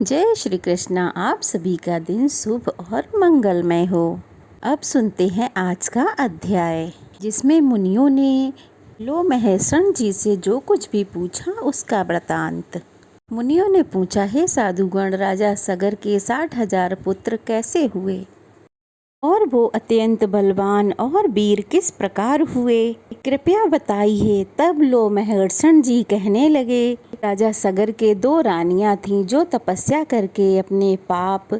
जय श्री कृष्णा। आप सभी का दिन शुभ और मंगलमय हो। अब सुनते हैं आज का अध्याय, जिसमें मुनियों ने लोमहर्षण जी से जो कुछ भी पूछा उसका वृतांत। मुनियों ने पूछा, हे साधुगण, राजा सगर के 60,000 पुत्र कैसे हुए और वो अत्यंत बलवान और वीर किस प्रकार हुए, कृपया बताइए। तब लोमहर्षण जी कहने लगे, राजा सगर के 2 रानियां थीं जो तपस्या करके अपने पाप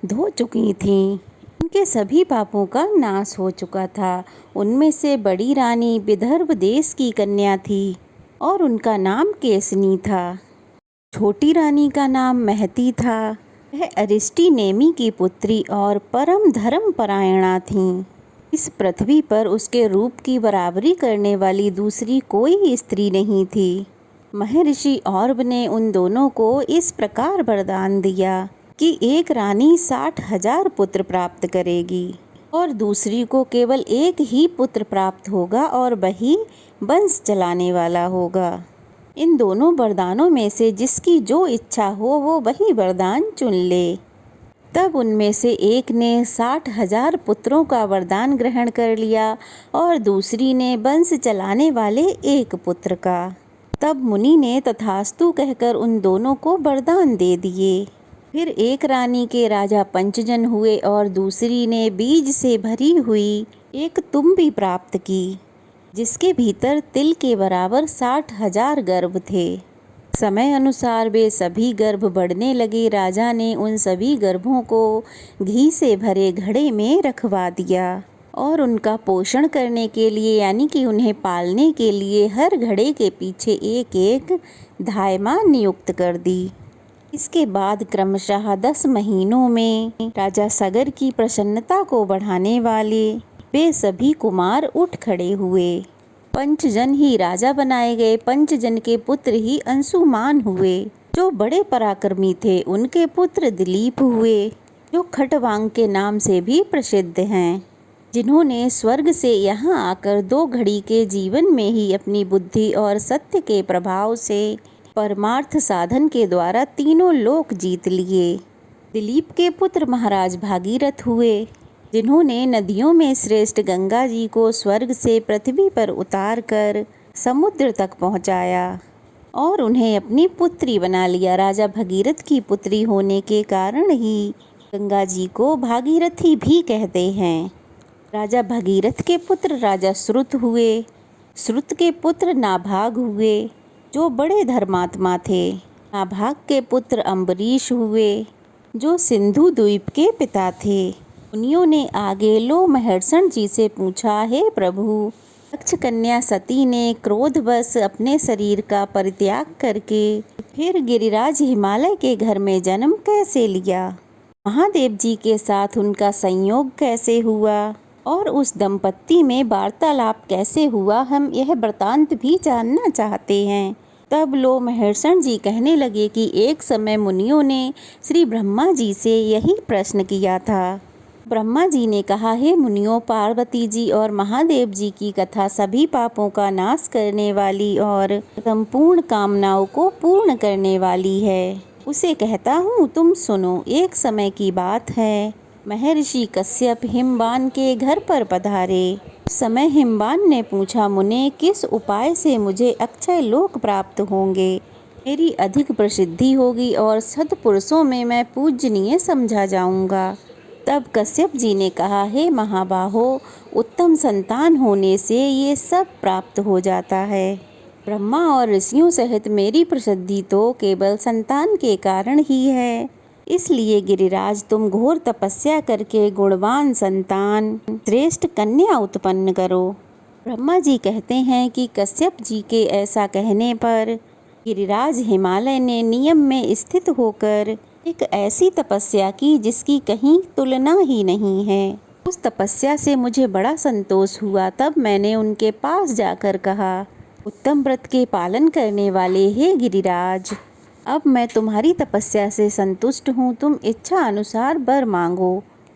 धो चुकी थीं। उनके सभी पापों का नाश हो चुका था। उनमें से बड़ी रानी विदर्भ देश की कन्या थी और उनका नाम केसनी था। छोटी रानी का नाम महती था। वह अरिष्टिनेमि की पुत्री और परम धर्म परायणा थीं। इस पृथ्वी पर उसके रूप की बराबरी करने वाली दूसरी कोई स्त्री नहीं थी। महर्षि औरव ने उन दोनों को इस प्रकार वरदान दिया कि एक रानी 60,000 पुत्र प्राप्त करेगी और दूसरी को केवल एक ही पुत्र प्राप्त होगा और वही वंश चलाने वाला होगा। इन दोनों वरदानों में से जिसकी जो इच्छा हो वो वही वरदान चुन ले। तब उनमें से एक ने 60,000 पुत्रों का वरदान ग्रहण कर लिया और दूसरी ने वंश चलाने वाले एक पुत्र का। तब मुनि ने तथास्तु कहकर उन दोनों को वरदान दे दिए। फिर एक रानी के राजा पंचजन हुए और दूसरी ने बीज से भरी हुई एक तुम्बी प्राप्त की, जिसके भीतर तिल के बराबर 60,000 गर्भ थे। समय अनुसार वे सभी गर्भ बढ़ने लगे। राजा ने उन सभी गर्भों को घी से भरे घड़े में रखवा दिया और उनका पोषण करने के लिए, यानी कि उन्हें पालने के लिए, हर घड़े के पीछे एक एक धायमान नियुक्त कर दी। इसके बाद क्रमशः 10 महीनों में राजा सगर की प्रसन्नता को बढ़ाने वाले वे सभी कुमार उठ खड़े हुए। पंचजन ही राजा बनाए गए। पंचजन के पुत्र ही अंशुमान हुए, जो बड़े पराक्रमी थे। उनके पुत्र दिलीप हुए, जो खटवांग के नाम से भी प्रसिद्ध हैं, जिन्होंने स्वर्ग से यहाँ आकर 2 घड़ी के जीवन में ही अपनी बुद्धि और सत्य के प्रभाव से परमार्थ साधन के द्वारा तीनों लोक जीत लिए। दिलीप के पुत्र महाराज भागीरथ हुए, जिन्होंने नदियों में श्रेष्ठ गंगा जी को स्वर्ग से पृथ्वी पर उतार कर समुद्र तक पहुँचाया और उन्हें अपनी पुत्री बना लिया। राजा भगीरथ की पुत्री होने के कारण ही गंगा जी को भागीरथी भी कहते हैं। राजा भगीरथ के पुत्र राजा श्रुत हुए। श्रुत के पुत्र नाभाग हुए, जो बड़े धर्मात्मा थे। नाभाग के पुत्र अम्बरीश हुए, जो सिंधु द्वीप के पिता थे। मुनियों ने आगे लोमहर्षण जी से पूछा, हे प्रभु, दक्ष कन्या सती ने क्रोधवश अपने शरीर का परित्याग करके फिर गिरिराज हिमालय के घर में जन्म कैसे लिया? महादेव जी के साथ उनका संयोग कैसे हुआ और उस दंपत्ति में वार्तालाप कैसे हुआ? हम यह वृतांत भी जानना चाहते हैं। तब लोमहर्षण जी कहने लगे कि एक समय मुनियों ने श्री ब्रह्मा जी से यही प्रश्न किया था। ब्रह्मा जी ने कहा, हे मुनियों, पार्वती जी और महादेव जी की कथा सभी पापों का नाश करने वाली और संपूर्ण कामनाओं को पूर्ण करने वाली है। उसे कहता हूँ, तुम सुनो। एक समय की बात है, महर्षि कश्यप हिमवान के घर पर पधारे। उस समय हिमवान ने पूछा, मुने, किस उपाय से मुझे अक्षय लोक प्राप्त होंगे? मेरी अधिक प्रसिद्धि होगी और सत्पुरुषों में मैं पूजनीय समझा जाऊंगा। तब कश्यप जी ने कहा, हे महाबाहो, उत्तम संतान होने से ये सब प्राप्त हो जाता है। ब्रह्मा और ऋषियों सहित मेरी प्रसिद्धि तो केवल संतान के कारण ही है। इसलिए गिरिराज, तुम घोर तपस्या करके गुणवान संतान, श्रेष्ठ कन्या उत्पन्न करो। ब्रह्मा जी कहते हैं कि कश्यप जी के ऐसा कहने पर गिरिराज हिमालय ने नियम में स्थित होकर एक ऐसी तपस्या की जिसकी कहीं तुलना ही नहीं है। उस तपस्या से मुझे बड़ा संतोष हुआ। तब मैंने उनके पास जाकर कहा, उत्तम व्रत के पालन करने वाले हे गिरिराज, अब मैं तुम्हारी तपस्या से संतुष्ट हूँ। तुम इच्छा अनुसार वर मांगो।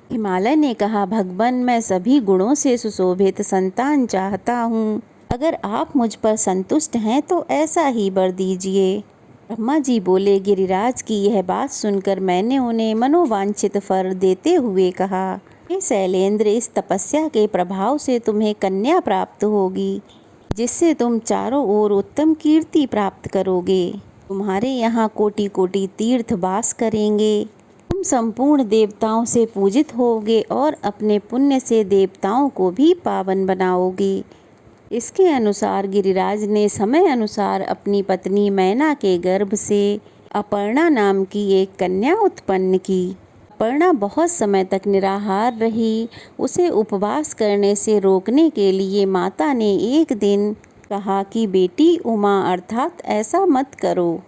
हिमालय ने कहा, भगवन, मैं सभी गुणों से सुशोभित संतान चाहता हूँ। अगर आप मुझ पर संतुष्ट हैं तो ऐसा ही वर दीजिए। ब्रह्मा जी बोले, गिरिराज की यह बात सुनकर मैंने उन्हें मनोवांछित वर देते हुए कहा, हे शैलेंद्र, इस तपस्या के प्रभाव से तुम्हें कन्या प्राप्त होगी, जिससे तुम चारों ओर उत्तम कीर्ति प्राप्त करोगे। तुम्हारे यहाँ कोटि कोटि तीर्थ वास करेंगे। तुम संपूर्ण देवताओं से पूजित होगे और अपने पुण्य से देवताओं को भी पावन बनाओगे। इसके अनुसार गिरिराज ने समय अनुसार अपनी पत्नी मैना के गर्भ से अपर्णा नाम की एक कन्या उत्पन्न की। अपर्णा बहुत समय तक निराहार रही। उसे उपवास करने से रोकने के लिए माता ने एक दिन कहा कि बेटी उमा अर्थात ऐसा मत करो।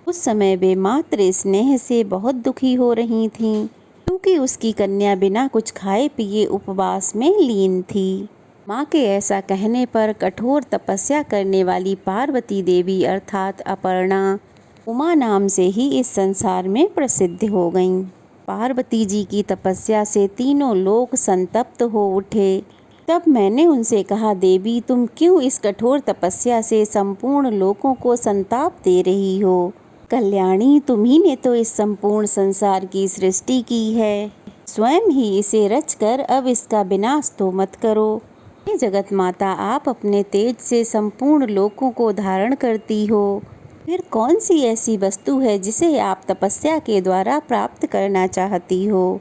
उस समय वे मातृ स्नेह से बहुत दुखी हो रही थीं, क्योंकि उसकी कन्या बिना कुछ खाए पिए उपवास में लीन थी। माँ के ऐसा कहने पर कठोर तपस्या करने वाली पार्वती देवी अर्थात अपर्णा उमा नाम से ही इस संसार में प्रसिद्ध हो गईं। पार्वती जी की तपस्या से तीनों लोक संतप्त हो उठे। तब मैंने उनसे कहा, देवी तुम क्यों इस कठोर तपस्या से संपूर्ण लोकों को संताप दे रही हो? कल्याणी, तुम्ही ने तो इस संपूर्ण संसार की सृष्टि की है, स्वयं ही इसे रचकर अब इसका विनाश तो मत करो। हे जगत माता, आप अपने तेज से संपूर्ण लोकों को धारण करती हो, फिर कौन सी ऐसी वस्तु है जिसे आप तपस्या के द्वारा प्राप्त करना चाहती हो?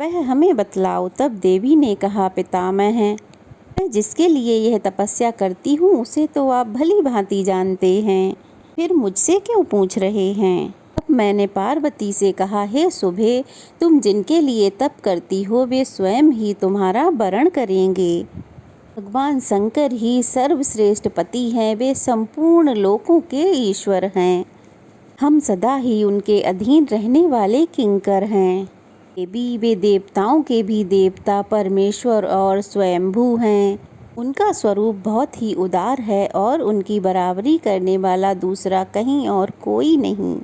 वह हमें बतलाओ। तब देवी ने कहा, पितामह, मैं जिसके लिए यह तपस्या करती हूँ उसे तो आप भली भांति जानते हैं, फिर मुझसे क्यों पूछ रहे हैं? तब मैंने पार्वती से कहा, हे शुभे, तुम जिनके लिए तप करती हो वे स्वयं ही तुम्हारा वरण करेंगे। भगवान शंकर ही सर्वश्रेष्ठ पति हैं, वे संपूर्ण लोकों के ईश्वर हैं। हम सदा ही उनके अधीन रहने वाले किंकर हैं। देवी, वे देवताओं के भी देवता, परमेश्वर और स्वयंभू हैं। उनका स्वरूप बहुत ही उदार है और उनकी बराबरी करने वाला दूसरा कहीं और कोई नहीं।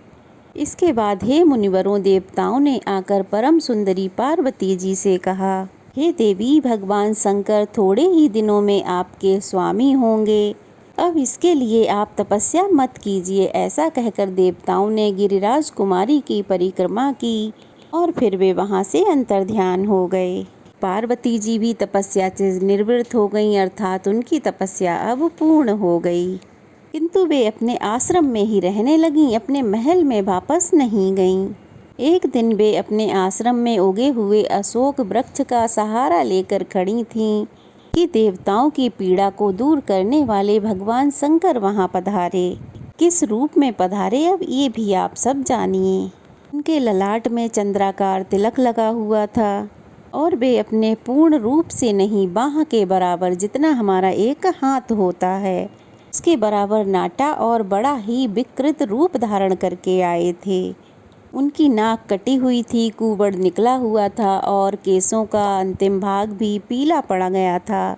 इसके बाद हे मुनिवरों, देवताओं ने आकर परम सुंदरी पार्वती जी से कहा, हे देवी, भगवान शंकर थोड़े ही दिनों में आपके स्वामी होंगे। अब इसके लिए आप तपस्या मत कीजिए। ऐसा कहकर देवताओं ने गिरिराज कुमारी की परिक्रमा की और फिर वे वहाँ से अंतर्ध्यान हो गए। पार्वती जी भी तपस्या से निवृत्त हो गईं, अर्थात उनकी तपस्या अब पूर्ण हो गई। किंतु वे अपने आश्रम में ही रहने लगीं, अपने महल में वापस नहीं गईं। एक दिन वे अपने आश्रम में उगे हुए अशोक वृक्ष का सहारा लेकर खड़ी थीं कि देवताओं की पीड़ा को दूर करने वाले भगवान शंकर वहां पधारे। किस रूप में पधारे अब ये भी आप सब जानिए। उनके ललाट में चंद्राकार तिलक लगा हुआ था और वे अपने पूर्ण रूप से नहीं, बाह के बराबर, जितना हमारा एक हाथ होता है उसके बराबर नाटा और बड़ा ही विकृत रूप धारण करके आए थे। उनकी नाक कटी हुई थी, कुबड़ निकला हुआ था और केसों का अंतिम भाग भी पीला पड़ गया था।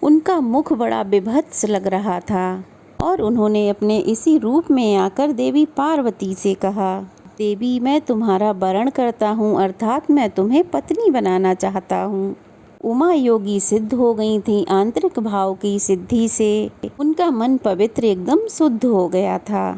उनका मुख बड़ा विभत्स लग रहा था और उन्होंने अपने इसी रूप में आकर देवी पार्वती से कहा, देवी, मैं तुम्हारा वरण करता हूँ, अर्थात मैं तुम्हें पत्नी बनाना चाहता हूँ। उमा योगी सिद्ध हो गई थी। आंतरिक भाव की सिद्धि से उनका मन पवित्र एकदम शुद्ध हो गया था।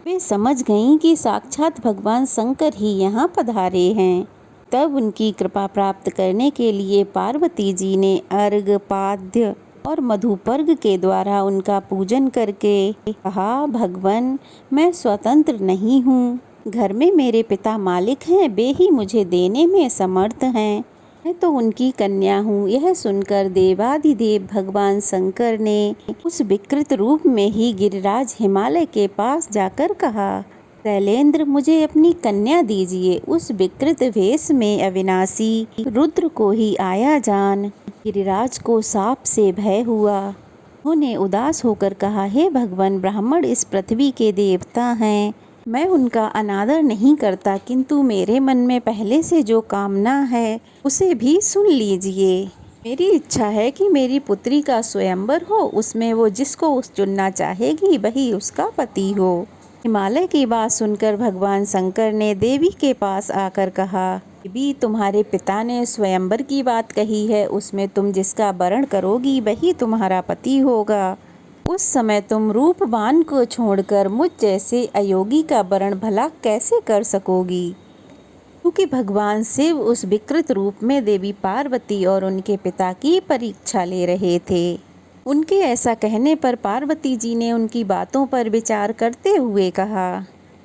वे समझ गईं कि साक्षात भगवान शंकर ही यहाँ पधारे हैं। तब उनकी कृपा प्राप्त करने के लिए पार्वती जी ने अर्घ, पाद्य और मधुपर्घ के द्वारा उनका पूजन करके कहा, भगवान, मैं स्वतंत्र नहीं हूँ। घर में मेरे पिता मालिक हैं, वे ही मुझे देने में समर्थ हैं। मैं तो उनकी कन्या हूँ। यह सुनकर देवादिदेव भगवान शंकर ने उस विकृत रूप में ही गिरिराज हिमालय के पास जाकर कहा, शैलेंद्र, मुझे अपनी कन्या दीजिए। उस विकृत वेश में अविनाशी रुद्र को ही आया जान गिरिराज को साप से भय हुआ। उन्होंने उदास होकर कहा, हे भगवान, ब्राह्मण इस पृथ्वी के देवता हैं, मैं उनका अनादर नहीं करता, किंतु मेरे मन में पहले से जो कामना है उसे भी सुन लीजिए। मेरी इच्छा है कि मेरी पुत्री का स्वयंवर हो, उसमें वो जिसको चुनना चाहेगी वही उसका पति हो। हिमालय की बात सुनकर भगवान शंकर ने देवी के पास आकर कहा, देवी, तुम्हारे पिता ने स्वयंवर की बात कही है, उसमें तुम जिसका वरण करोगी वही तुम्हारा पति होगा। उस समय तुम रूपवान को छोड़कर मुझ जैसे अयोगी का वरण भला कैसे कर सकोगी? क्योंकि भगवान शिव उस विकृत रूप में देवी पार्वती और उनके पिता की परीक्षा ले रहे थे। उनके ऐसा कहने पर पार्वती जी ने उनकी बातों पर विचार करते हुए कहा,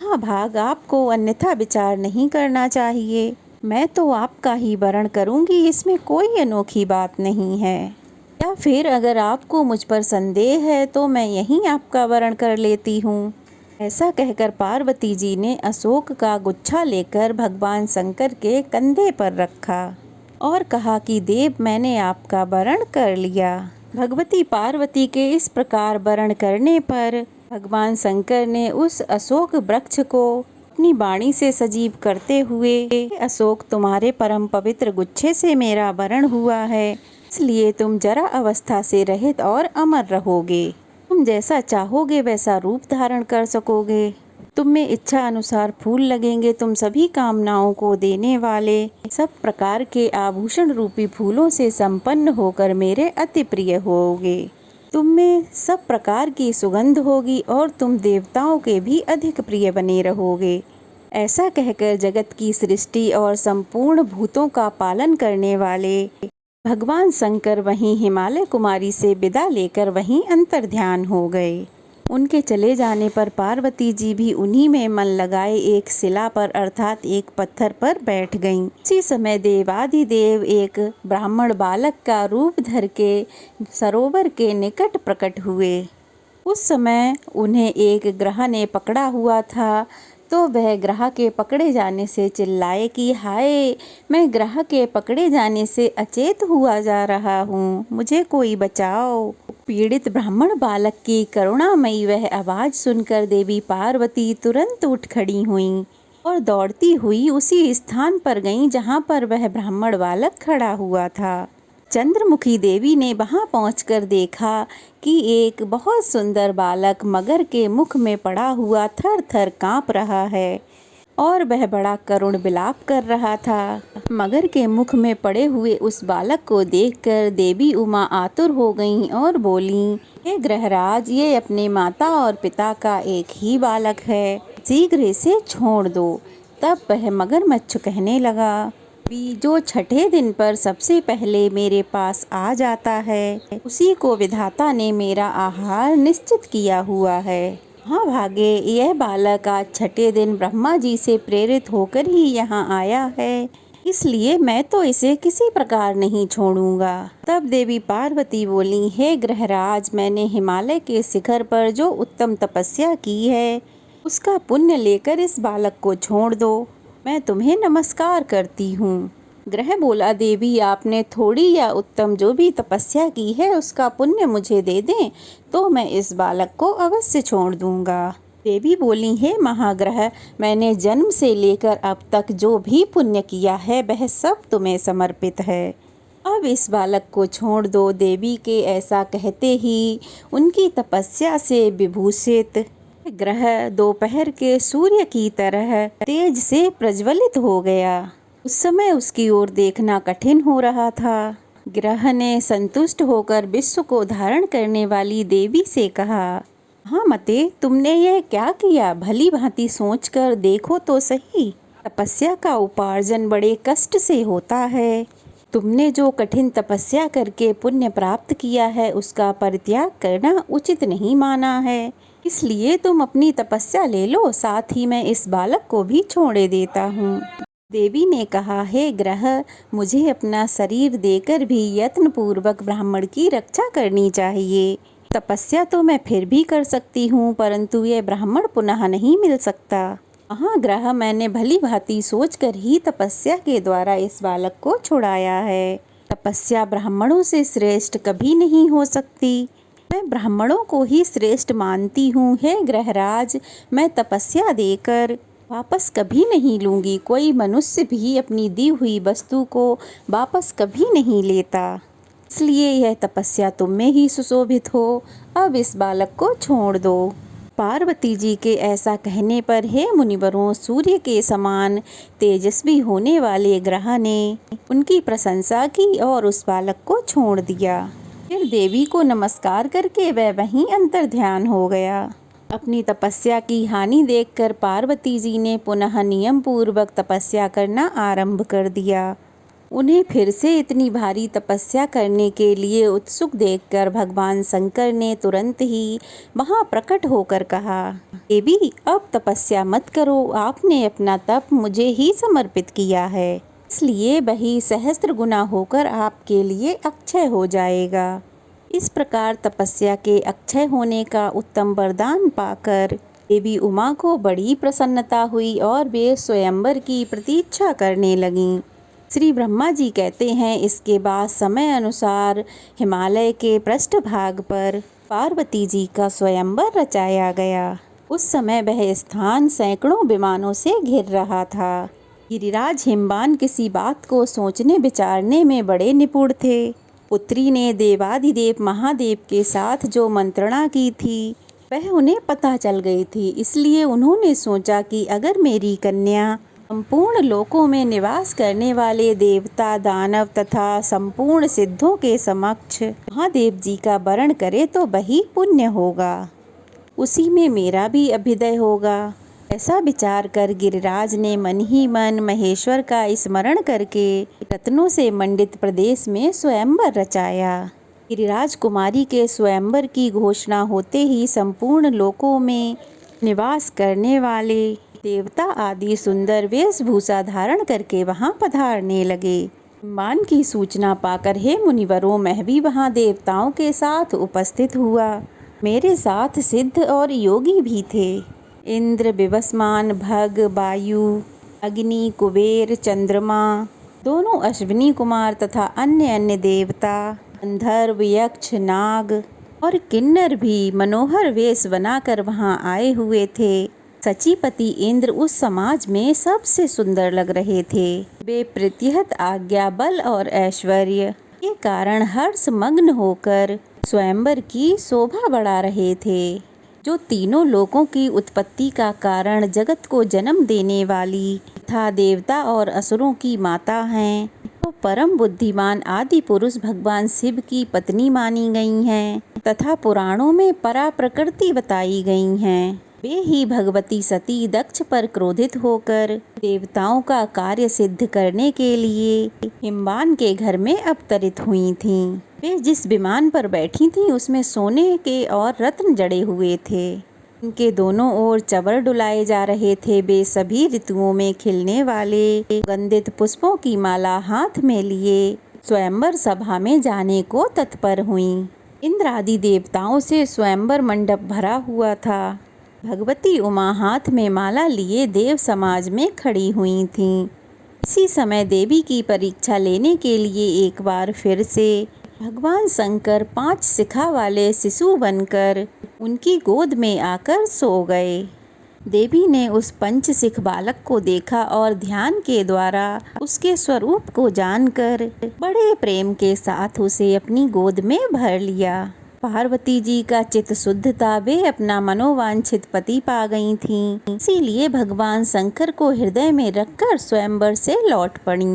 हाँ भाग, आपको अन्यथा विचार नहीं करना चाहिए। मैं तो आपका ही वरण करूंगी, इसमें कोई अनोखी बात नहीं है। या फिर अगर आपको मुझ पर संदेह है तो मैं यहीं आपका वरण कर लेती हूँ। ऐसा कहकर पार्वती जी ने अशोक का गुच्छा लेकर भगवान शंकर के कंधे पर रखा और कहा कि देव, मैंने आपका वरण कर लिया। भगवती पार्वती के इस प्रकार वरण करने पर भगवान शंकर ने उस अशोक वृक्ष को अपनी वाणी से सजीव करते हुए, अशोक, तुम्हारे परम पवित्र गुच्छे से मेरा वरण हुआ है, इसलिए तुम जरा अवस्था से रहित और अमर रहोगे। तुम जैसा चाहोगे वैसा रूप धारण कर सकोगे। तुम में इच्छा अनुसार फूल लगेंगे। तुम सभी कामनाओं को देने वाले सब प्रकार के आभूषण रूपी फूलों से संपन्न होकर मेरे अति प्रिय होगे। तुम में सब प्रकार की सुगंध होगी और तुम देवताओं के भी अधिक प्रिय बने रहोगे। ऐसा कहकर जगत की सृष्टि और संपूर्ण भूतों का पालन करने वाले भगवान शंकर वहीं हिमालय कुमारी से विदा लेकर वहीं अंतर्ध्यान हो गए। उनके चले जाने पर पार्वती जी भी उन्हीं में मन लगाए एक शिला पर अर्थात एक पत्थर पर बैठ गईं। उसी समय देवादिदेव एक ब्राह्मण बालक का रूप धर के सरोवर के निकट प्रकट हुए। उस समय उन्हें एक ग्रह ने पकड़ा हुआ था, तो वह ग्रह के पकड़े जाने से चिल्लाए कि हाय, मैं ग्रह के पकड़े जाने से अचेत हुआ जा रहा हूँ, मुझे कोई बचाओ। पीड़ित ब्राह्मण बालक की करुणामयी वह आवाज़ सुनकर देवी पार्वती तुरंत उठ खड़ी हुईं और दौड़ती हुई उसी स्थान पर गईं जहाँ पर वह ब्राह्मण बालक खड़ा हुआ था। चंद्रमुखी देवी ने वहां पहुंचकर देखा कि एक बहुत सुंदर बालक मगर के मुख में पड़ा हुआ थर थर कांप रहा है और वह बड़ा करुण विलाप कर रहा था। मगर के मुख में पड़े हुए उस बालक को देखकर देवी उमा आतुर हो गईं और बोलीं, हे ग्रहराज, ये अपने माता और पिता का एक ही बालक है, शीघ्र इसे छोड़ दो। तब वह मगरमच्छ कहने लगा, जो छठे दिन पर सबसे पहले मेरे पास आ जाता है उसी को विधाता ने मेरा आहार निश्चित किया हुआ है। हाँ भागे, यह बालक आज छठे दिन ब्रह्मा जी से प्रेरित होकर ही यहाँ आया है, इसलिए मैं तो इसे किसी प्रकार नहीं छोड़ूंगा। तब देवी पार्वती बोली, हे ग्रहराज, मैंने हिमालय के शिखर पर जो उत्तम तपस्या की है उसका पुण्य लेकर इस बालक को छोड़ दो, मैं तुम्हें नमस्कार करती हूँ। ग्रह बोला, देवी, आपने थोड़ी या उत्तम जो भी तपस्या की है उसका पुण्य मुझे दे दें तो मैं इस बालक को अवश्य छोड़ दूंगा। देवी बोली, हे महाग्रह, मैंने जन्म से लेकर अब तक जो भी पुण्य किया है वह सब तुम्हें समर्पित है, अब इस बालक को छोड़ दो। देवी के ऐसा कहते ही उनकी तपस्या से विभूषित ग्रह दोपहर के सूर्य की तरह तेज से प्रज्वलित हो गया। उस समय उसकी ओर देखना कठिन हो रहा था। ग्रह ने संतुष्ट होकर विश्व को धारण करने वाली देवी से कहा, हाँ मते, तुमने यह क्या किया? भली भांति सोचकर देखो तो सही। तपस्या का उपार्जन बड़े कष्ट से होता है। तुमने जो कठिन तपस्या करके पुण्य प्राप्त किया है उसका परित्याग करना उचित नहीं माना है, इसलिए तुम अपनी तपस्या ले लो, साथ ही मैं इस बालक को भी छोड़े देता हूँ। देवी ने कहा, हे ग्रह, मुझे अपना शरीर देकर भी यत्न पूर्वक ब्राह्मण की रक्षा करनी चाहिए। तपस्या तो मैं फिर भी कर सकती हूँ, परंतु यह ब्राह्मण पुनः नहीं मिल सकता। हाँ ग्रह, मैंने भली भांति सोचकर ही तपस्या के द्वारा इस बालक को छुड़ाया है। तपस्या ब्राह्मणों से श्रेष्ठ कभी नहीं हो सकती। मैं ब्राह्मणों को ही श्रेष्ठ मानती हूँ। हे ग्रहराज, मैं तपस्या देकर वापस कभी नहीं लूँगी। कोई मनुष्य भी अपनी दी हुई वस्तु को वापस कभी नहीं लेता, इसलिए यह तपस्या तुम में ही सुशोभित हो। अब इस बालक को छोड़ दो। पार्वती जी के ऐसा कहने पर हे मुनिवरों, सूर्य के समान तेजस्वी होने वाले ग्रह ने उनकी प्रशंसा की और उस बालक को छोड़ दिया। फिर देवी को नमस्कार करके वह वहीं अंतर्ध्यान हो गया। अपनी तपस्या की हानि देखकर पार्वती जी ने पुनः नियम पूर्वक तपस्या करना आरंभ कर दिया। उन्हें फिर से इतनी भारी तपस्या करने के लिए उत्सुक देखकर भगवान शंकर ने तुरंत ही वहां प्रकट होकर कहा, देवी अब तपस्या मत करो, आपने अपना तप मुझे ही समर्पित किया है, इसलिए वही सहस्त्र गुना होकर आपके लिए अक्षय हो जाएगा। इस प्रकार तपस्या के अक्षय होने का उत्तम वरदान पाकर देवी उमा को बड़ी प्रसन्नता हुई और वे स्वयंवर की प्रतीक्षा करने लगीं। श्री ब्रह्मा जी कहते हैं, इसके बाद समय अनुसार हिमालय के पृष्ठभाग पर पार्वती जी का स्वयंवर रचाया गया। उस समय वह स्थान सैकड़ों विमानों से घिर रहा था। गिरिराज हिमवान किसी बात को सोचने विचारने में बड़े निपुण थे। पुत्री ने देवादिदेव महादेव के साथ जो मंत्रणा की थी वह उन्हें पता चल गई थी, इसलिए उन्होंने सोचा कि अगर मेरी कन्या संपूर्ण लोकों में निवास करने वाले देवता, दानव तथा संपूर्ण सिद्धों के समक्ष महादेव जी का वरण करे तो वही पुण्य होगा, उसी में मेरा भी अभ्युदय होगा। ऐसा विचार कर गिरिराज ने मन ही मन महेश्वर का स्मरण करके रत्नों से मंडित प्रदेश में स्वयंवर रचाया। गिरिराज कुमारी के स्वयंवर की घोषणा होते ही संपूर्ण लोकों में निवास करने वाले देवता आदि सुंदर वेशभूषा धारण करके वहां पधारने लगे। मान की सूचना पाकर हे मुनिवरों, मैं भी वहां देवताओं के साथ उपस्थित हुआ। मेरे साथ सिद्ध और योगी भी थे। इंद्र, विवस्वान, भग, वायु, अग्नि, कुबेर, चंद्रमा, दोनों अश्विनी कुमार तथा अन्य अन्य देवता, गंधर्व, यक्ष, नाग और किन्नर भी मनोहर वेश बनाकर वहां आए हुए थे। सचीपति इंद्र उस समाज में सबसे सुंदर लग रहे थे। वे प्रत्यहत आज्ञा, बल और ऐश्वर्य के कारण हर्ष मग्न होकर स्वयंवर की शोभा बढ़ा रहे थे। जो तीनों लोकों की उत्पत्ति का कारण, जगत को जन्म देने वाली तथा देवता और असुरों की माता हैं, तो परम बुद्धिमान आदि पुरुष भगवान शिव की पत्नी मानी गई हैं तथा पुराणों में परा प्रकृति बताई गई हैं। वे ही भगवती सती दक्ष पर क्रोधित होकर देवताओं का कार्य सिद्ध करने के लिए हिमवान के घर में अवतरित हुई थीं। वे जिस विमान पर बैठी थीं उसमें सोने के और रत्न जड़े हुए थे। उनके दोनों ओर चवर डुलाए जा रहे थे। वे सभी ऋतुओं में खिलने वाले सुगंधित पुष्पों की माला हाथ में लिए स्वयंवर सभा में जाने को तत्पर हुईं। इंद्र आदि देवताओं से स्वयंवर मंडप भरा हुआ था। भगवती उमा हाथ में माला लिए देव समाज में खड़ी हुई थीं। इसी समय देवी की परीक्षा लेने के लिए एक बार फिर से भगवान शंकर 5 शिखा वाले शिशु बनकर उनकी गोद में आकर सो गए। देवी ने उस पंचशिख बालक को देखा और ध्यान के द्वारा उसके स्वरूप को जानकर बड़े प्रेम के साथ उसे अपनी गोद में भर लिया। पार्वती जी का चित्त शुद्ध था। वे अपना मनोवांछित पति पा गई थीं। इसीलिए भगवान शंकर को हृदय में रखकर स्वयंवर से लौट पड़ी।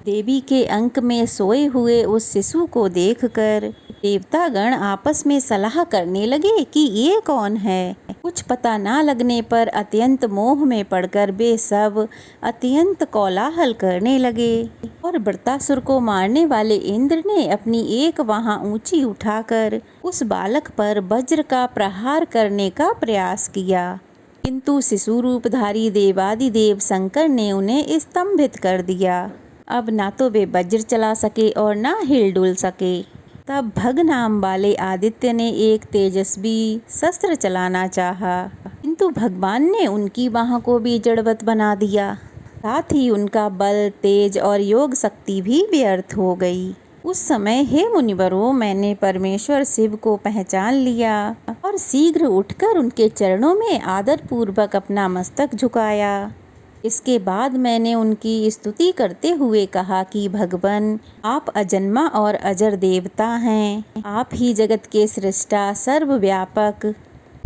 देवी के अंक में सोए हुए उस शिशु को देखकर देवतागण आपस में सलाह करने लगे कि ये कौन है। कुछ पता ना लगने पर अत्यंत मोह में पड़कर वे सब अत्यंत कोलाहल करने लगे और वृत्तासुर को मारने वाले इंद्र ने अपनी एक बाह ऊंची उठाकर उस बालक पर वज्र का प्रहार करने का प्रयास किया, किंतु शिशु रूपधारी देवादिदेव शंकर ने उन्हें स्तंभित कर दिया। अब ना तो वे वज्र चला सके और ना हिल डुल सके। तब भग नाम वाले आदित्य ने एक तेजस्वी शस्त्र चलाना चाहा, किंतु भगवान ने उनकी बाह को भी जड़वत बना दिया। साथ ही उनका बल, तेज और योग शक्ति भी व्यर्थ हो गई। उस समय हे मुनिवरों, मैंने परमेश्वर शिव को पहचान लिया और शीघ्र उठकर उनके चरणों में आदर पूर्वक अपना मस्तक झुकाया। इसके बाद मैंने उनकी स्तुति करते हुए कहा कि भगवान, आप अजन्मा और अजर देवता हैं। आप ही जगत के सृष्टा, सर्वव्यापक,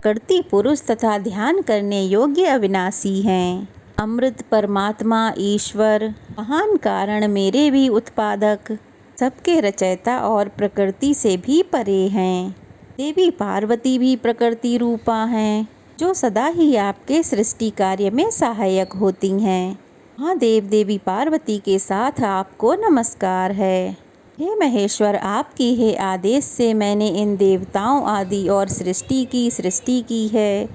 कर्ती पुरुष तथा ध्यान करने योग्य अविनाशी हैं। अमृत परमात्मा ईश्वर, महान कारण, मेरे भी उत्पादक, सबके रचयिता और प्रकृति से भी परे हैं। देवी पार्वती भी प्रकृति रूपा हैं, जो सदा ही आपके सृष्टि कार्य में सहायक होती हैं। महादेव देवी पार्वती के साथ आपको नमस्कार है। हे महेश्वर, आपकी हे आदेश से मैंने इन देवताओं आदि और सृष्टि की है।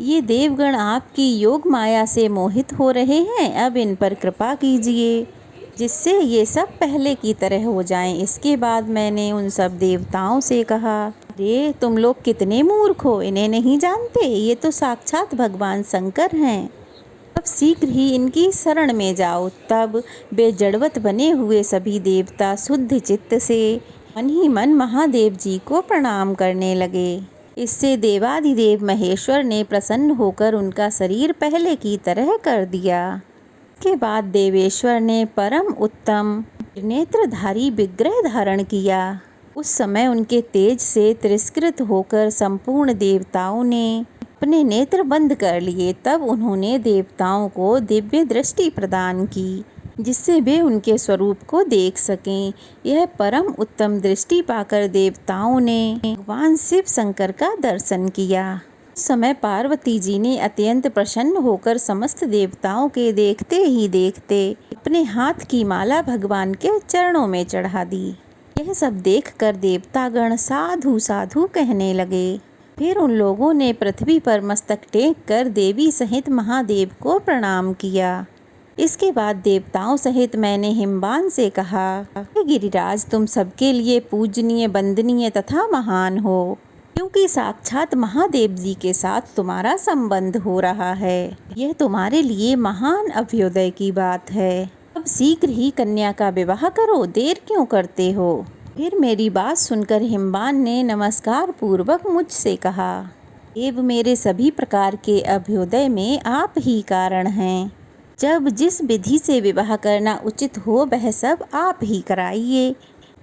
ये देवगण आपकी योग माया से मोहित हो रहे हैं, अब इन पर कृपा कीजिए जिससे ये सब पहले की तरह हो जाएं। इसके बाद मैंने उन सब देवताओं से कहा, अरे तुम लोग कितने मूर्ख हो, इन्हें नहीं जानते? ये तो साक्षात भगवान शंकर हैं। अब शीघ्र ही इनकी शरण में जाओ। तब वे जड़वत बने हुए सभी देवता शुद्ध चित्त से मन ही मन महादेव जी को प्रणाम करने लगे। इससे देवादिदेव महेश्वर ने प्रसन्न होकर उनका शरीर पहले की तरह कर दिया। इसके बाद देवेश्वर ने परम उत्तम नेत्रधारी विग्रह धारण किया। उस समय उनके तेज से तिरस्कृत होकर संपूर्ण देवताओं ने अपने नेत्र बंद कर लिए। तब उन्होंने देवताओं को दिव्य दृष्टि प्रदान की, जिससे वे उनके स्वरूप को देख सकें। यह परम उत्तम दृष्टि पाकर देवताओं ने भगवान शिव शंकर का दर्शन किया। उस समय पार्वती जी ने अत्यंत प्रसन्न होकर समस्त देवताओं के देखते ही देखते अपने हाथ की माला भगवान के चरणों में चढ़ा दी। यह सब देखकर देवतागण साधु साधु कहने लगे। फिर उन लोगों ने पृथ्वी पर मस्तक टेक कर देवी सहित महादेव को प्रणाम किया। इसके बाद देवताओं सहित मैंने हिमवान से कहा, हे गिरिराज, तुम सबके लिए पूजनीय, वंदनीय तथा महान हो, क्योंकि साक्षात महादेव जी के साथ तुम्हारा संबंध हो रहा है। यह तुम्हारे लिए महान अभ्युदय की बात है। अब शीघ्र ही कन्या का विवाह करो, देर क्यों करते हो? फिर मेरी बात सुनकर हिमवान ने नमस्कार पूर्वक मुझसे कहा, देव, मेरे सभी प्रकार के अभ्युदय में आप ही कारण हैं। जब जिस विधि से विवाह करना उचित हो वह सब आप ही कराइए।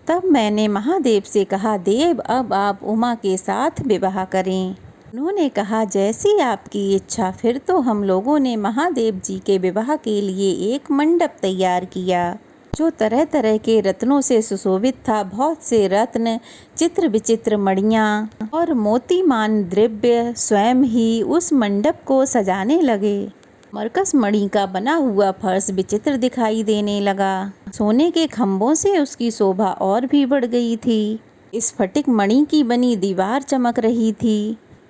तब मैंने महादेव से कहा, देव, अब आप उमा के साथ विवाह करें। उन्होंने कहा, जैसी आपकी इच्छा। फिर तो हम लोगों ने महादेव जी के विवाह के लिए एक मंडप तैयार किया, जो तरह तरह के रत्नों से सुशोभित था। बहुत से रत्न, चित्र विचित्र मणियाँ और मोतीमान द्रव्य स्वयं ही उस मंडप को सजाने लगे। मरकस मणि का बना हुआ फर्श विचित्र दिखाई देने लगा। सोने के खम्भों से उसकी शोभा और भी बढ़ गई थी। स्फटिक मणि की बनी दीवार चमक रही थी।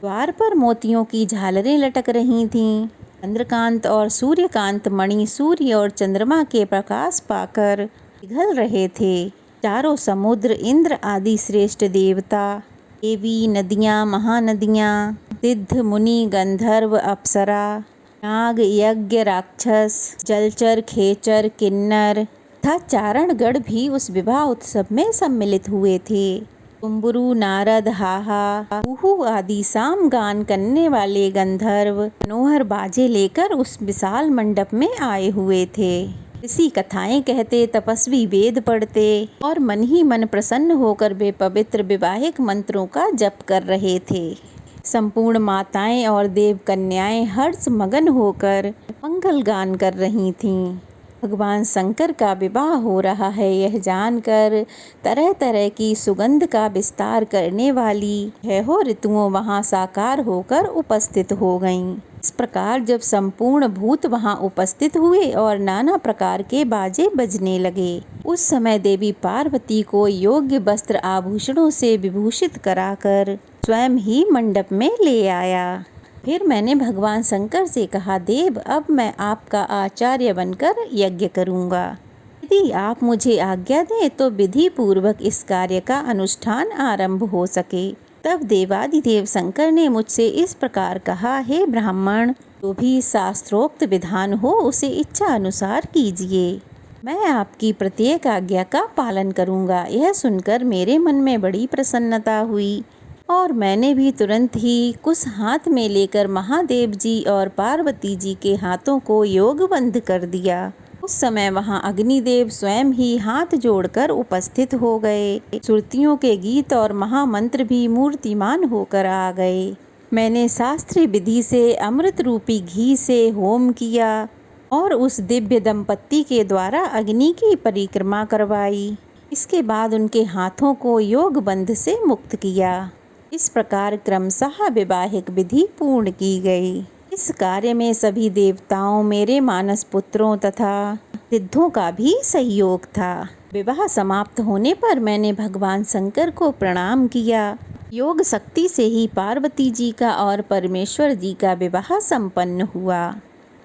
द्वार पर मोतियों की झालरें लटक रही थीं। चंद्रकांत और सूर्यकांत मणि सूर्य और चंद्रमा के प्रकाश पाकर पिघल रहे थे। चारों समुद्र, इंद्र आदि श्रेष्ठ देवता, देवी, नदियाँ, महानदियाँ, सिद्ध, मुनि, गंधर्व, अप्सरा, नाग, यज्ञ, राक्षस, जलचर, खेचर, किन्नर तथा चारणगढ़ भी उस विवाह उत्सव में सम्मिलित हुए थे। कुंबरू, नारद, हाहा, कुहू आदि साम गान करने वाले गंधर्व मनोहर बाजे लेकर उस विशाल मंडप में आए हुए थे। ऋषि कथाएं कहते, तपस्वी वेद पढ़ते और मन ही मन प्रसन्न होकर वे पवित्र विवाहिक मंत्रों का जप कर रहे थे। संपूर्ण माताएं और देव कन्याएं हर्ष मगन होकर मंगल गान कर रही थीं। भगवान शंकर का विवाह हो रहा है यह जानकर तरह तरह की सुगंध का विस्तार करने वाली 6 ऋतुओं वहां साकार होकर उपस्थित हो गईं। इस प्रकार जब संपूर्ण भूत वहां उपस्थित हुए और नाना प्रकार के बाजे बजने लगे, उस समय देवी पार्वती को योग्य वस्त्र आभूषणों से विभूषित कराकर स्वयं ही मंडप में ले आया। फिर मैंने भगवान शंकर से कहा, देव, अब मैं आपका आचार्य बनकर यज्ञ करूंगा। यदि आप मुझे आज्ञा दें तो विधि पूर्वक इस कार्य का अनुष्ठान आरंभ हो सके। तब देवादिदेव शंकर ने मुझसे इस प्रकार कहा, हे ब्राह्मण, जो भी शास्त्रोक्त विधान हो उसे इच्छा अनुसार कीजिए। मैं आपकी प्रत्येक आज्ञा का पालन करूंगा। यह सुनकर मेरे मन में बड़ी प्रसन्नता हुई और मैंने भी तुरंत ही कुश हाथ में लेकर महादेव जी और पार्वती जी के हाथों को योगबंध कर दिया। उस समय वहां अग्निदेव स्वयं ही हाथ जोड़कर उपस्थित हो गए। श्रुतियों के गीत और महामंत्र भी मूर्तिमान होकर आ गए। मैंने शास्त्रीय विधि से अमृत रूपी घी से होम किया और उस दिव्य दंपत्ति के द्वारा अग्नि की परिक्रमा करवाई। इसके बाद उनके हाथों को योग बंध से मुक्त किया। इस प्रकार क्रमशः वैवाहिक विधि पूर्ण की गई। इस कार्य में सभी देवताओं, मेरे मानस पुत्रों तथा सिद्धों का भी सहयोग था। विवाह समाप्त होने पर मैंने भगवान शंकर को प्रणाम किया। योग शक्ति से ही पार्वती जी का और परमेश्वर जी का विवाह संपन्न हुआ।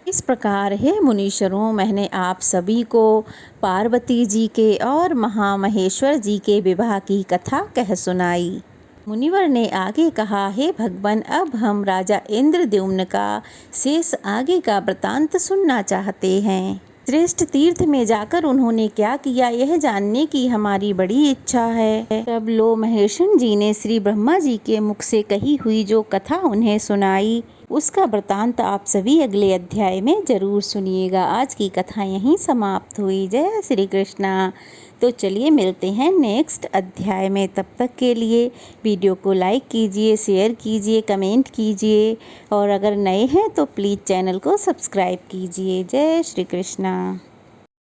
इस प्रकार हे मुनीश्वरों, मैंने आप सभी को पार्वती जी के और महामहेश्वर जी के विवाह की कथा कह सुनाई। मुनिवर ने आगे कहा, हे भगवान, अब हम राजा इंद्रद्युम्न का शेष आगे का वृतांत सुनना चाहते हैं। श्रेष्ठ तीर्थ में जाकर उन्होंने क्या किया, यह जानने की हमारी बड़ी इच्छा है। तब लो महेश्वर जी ने श्री ब्रह्मा जी के मुख से कही हुई जो कथा उन्हें सुनाई, उसका वृतांत आप सभी अगले अध्याय में जरूर सुनिएगा। आज की कथा यहीं समाप्त हुई। जय श्री कृष्णा। तो चलिए मिलते हैं नेक्स्ट अध्याय में। तब तक के लिए वीडियो को लाइक कीजिए, शेयर कीजिए, कमेंट कीजिए और अगर नए हैं तो प्लीज़ चैनल को सब्सक्राइब कीजिए। जय श्री कृष्णा।